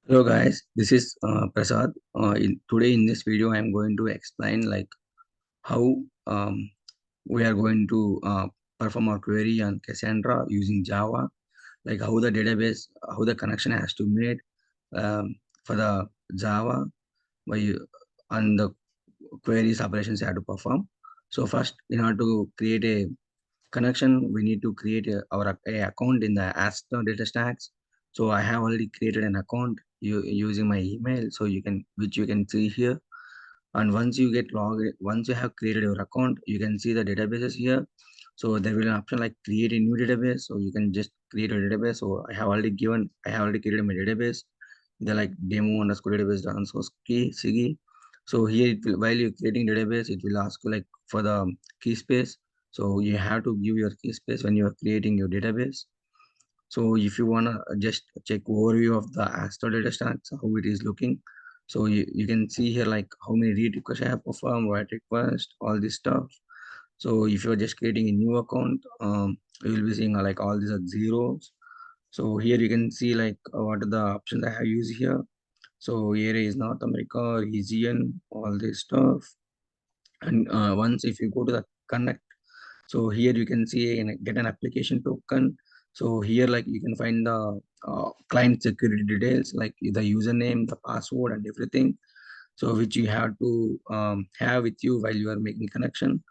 Hello guys, this is Prasad. Today in this video, I am going to explain how we are going to perform our query on Cassandra using Java, like how the database, how the connection has to be made for the Java by on the queries operations you have to perform. So first, in order to create a connection, we need to create a account in the Astra data stacks. So I have already created an account using my email, so which you can see here. And once you get logged, once you have created your account, you can see the databases here. So there will be an option like create a new database. So you can just create a database. So I have already created my database. They're like demo underscore database underscore key Sigi. So here it will, while you're creating database, it will ask you like for the key space. So you have to give your key space when you are creating your database. So if you wanna just check overview of the Astra data stacks, how it is looking. So you can see here like how many read requests I have performed, write request, all this stuff. So if you're just creating a new account, you will be seeing like all these are zeros. So here you can see like what are the options I have used here. So here is North America, region, all this stuff. And once if you go to the connect, so here you can see and get an application token. So here like you can find the client security details like the username, the password and everything. So which you have to have with you while you are making connection.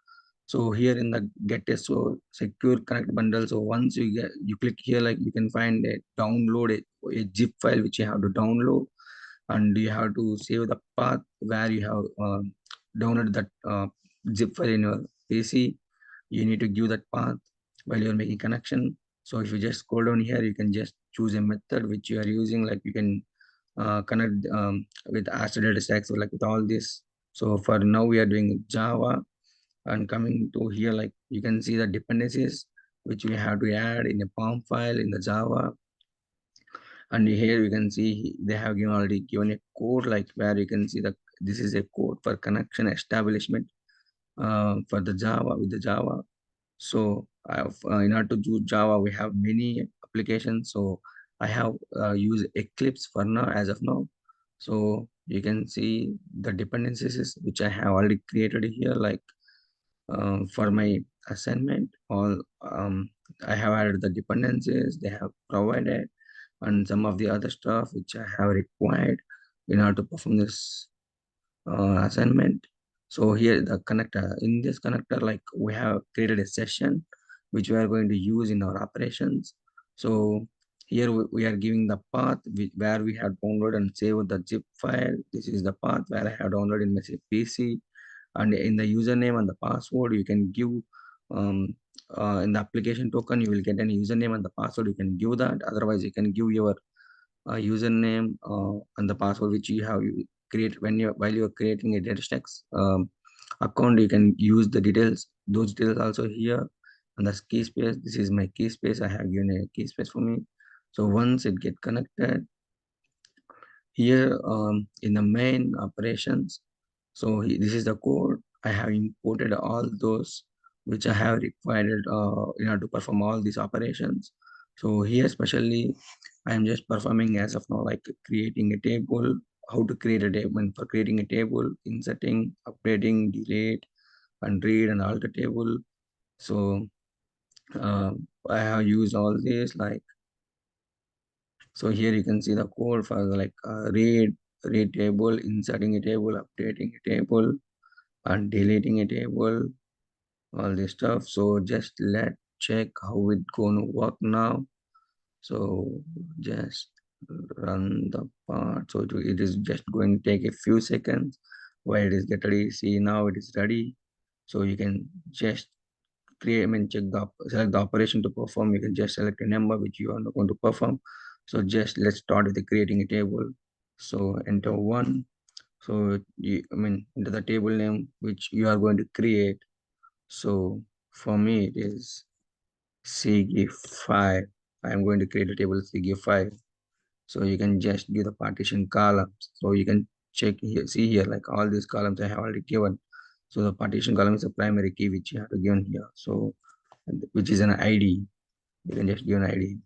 So here in the get a so secure connect bundle. So once you click here, like you can find a download a zip file which you have to download, and you have to save the path where you have downloaded that zip file in your PC. You need to give that path while you're making connection. So if you just scroll down here, you can just choose a method which you are using, like you can connect with Astro data stacks or like with all this. So for now we are doing Java, and coming to here, like you can see the dependencies which we have to add in a POM file in the Java. And here you can see they have already given a code like where you can see that this is a code for connection establishment for the Java with the Java. So I have, in order to do Java, we have many applications. So I have used Eclipse for now as of now. So you can see the dependencies which I have already created here, like for my assignment. All I have added the dependencies they have provided and some of the other stuff which I have required in order to perform this assignment. So here the connector, in this connector, like we have created a session which we are going to use in our operations. So here we are giving the path where we have downloaded and saved the zip file. This is the path where I have downloaded in my PC, and in the username and the password you can give in the application token you will get any username and the password you can give that. Otherwise you can give your username and the password which you create when you while you are creating a DataStax account. You can use the details, those details also here. And the key space, this is my key space, I have given a key space for me. So once it get connected here in the main operations, so this is the code I have imported all those which I have required in order to perform all these operations. So here especially I am just performing as of now like creating a table, how to create a table. And for creating a table, inserting, updating, delete and read and alter table. So uh, I have used all this like, so here you can see the code for like read table, inserting a table, updating a table and deleting a table, all this stuff. So just let check how it gonna work now. So just run the part. So it is just going to take a few seconds while it is get ready. See, now it is ready. So you can just create, I mean, select the operation to perform. You can just select a number which you are not going to perform. So just let's start with the creating a table. So enter one. So I mean, enter the table name which you are going to create. So for me, it is CG5. I am going to create a table CG5. So you can just give the partition columns. So you can check here, see here, like all these columns I have already given. So the partition column is a primary key which you have to given here. So which is an ID. You can just give an ID.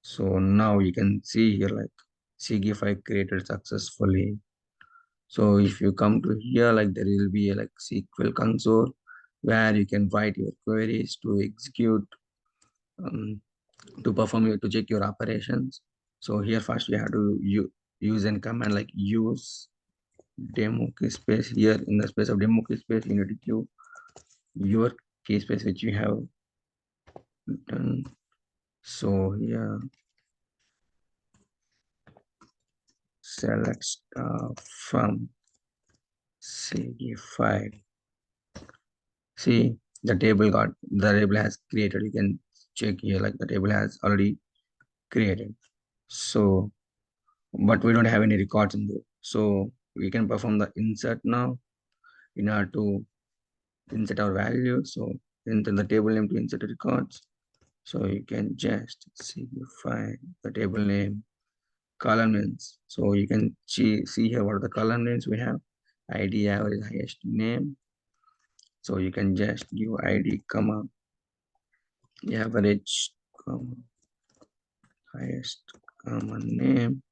So now you can see here like CG file created successfully. So if you come to here, like there will be a like SQL console where you can write your queries to execute, um, to perform to check your operations. So here first we have to use a command like use demo key space. Here in the space of demo key space, you need to give your key space which you have done. So here select from CG file. See, the table has created. You can check here, like the table has already created. So, but we don't have any records in there. So we can perform the insert now in order to insert our value. So enter the table name to insert the records. So you can just find the table name, column names. So you can see here what are the column names we have. ID, average, highest, name. So you can just give ID, comma, average, comma, highest, comma, name.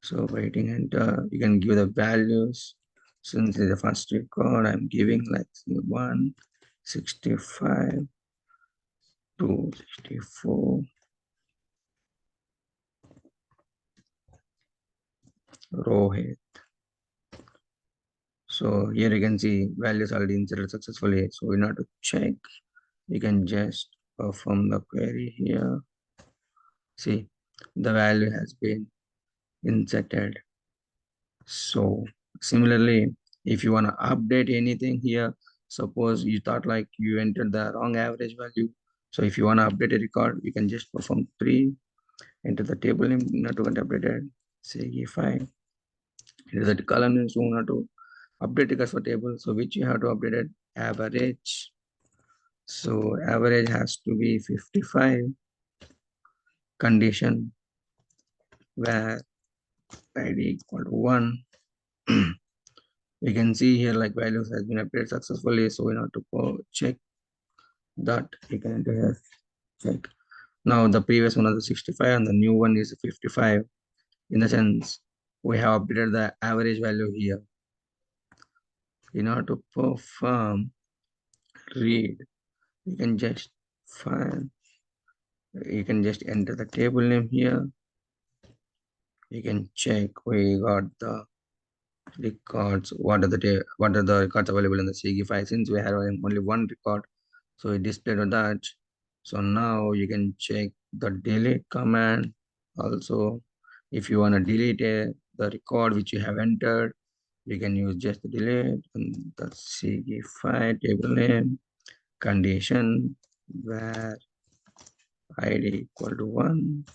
So waiting enter, you can give the values. Since it's the first record, I'm giving like 165 to 64 row head. So here you can see values already inserted successfully. So in order to check, you can just perform the query here. See, the value has been inserted. So similarly, if you want to update anything here, suppose you thought like you entered the wrong average value. So if you want to update a record, you can just perform 3, enter the table name not to get updated. Say if I enter the column names not to update records for table. So which you have to update it average. So average has to be 55 condition where ID equal to 1. We can see here like values has been updated successfully. So we have to go check that. You can enter here, check. Now the previous one is the 65 and the new one is 55. In the sense, we have updated the average value here. In order to perform read, you can just find, you can just enter the table name here. You can check we got the records. What are the records available in the CG file? Since we have only one record, so it displayed on that. So now you can check the delete command. Also, if you want to delete the record which you have entered, you can use just the delete and the CG file table name condition where ID equal to 1.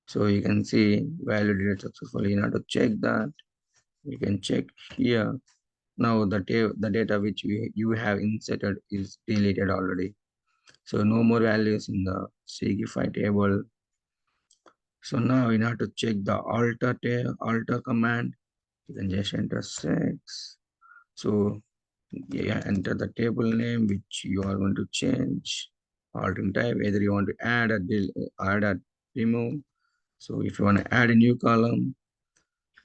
So you can see value deleted successfully. In order to check that, you can check here. Now the data which you have inserted is deleted already. So no more values in the Sigify table. So now in order to check the alter command, you can just enter 6. So yeah, enter the table name which you are going to change. Altering type, either you want to add or remove. So if you want to add a new column,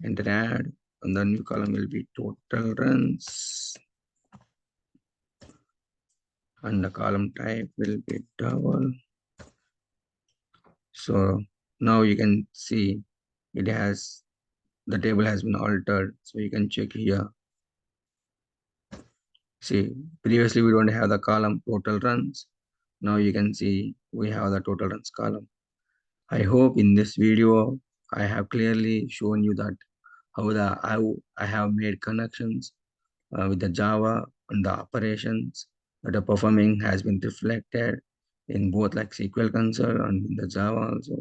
enter add, and the new column will be total runs, and the column type will be double. So now you can see it has, the table has been altered. So you can check here. See, previously we don't have the column total runs. Now you can see we have the total runs column. I hope in this video I have clearly shown you that how I have made connections with the Java and the operations that are performing has been reflected in both like SQL console and in the Java also.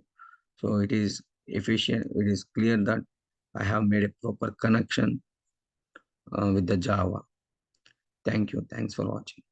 So it is efficient. It is clear that I have made a proper connection with the Java. Thank you. Thanks for watching.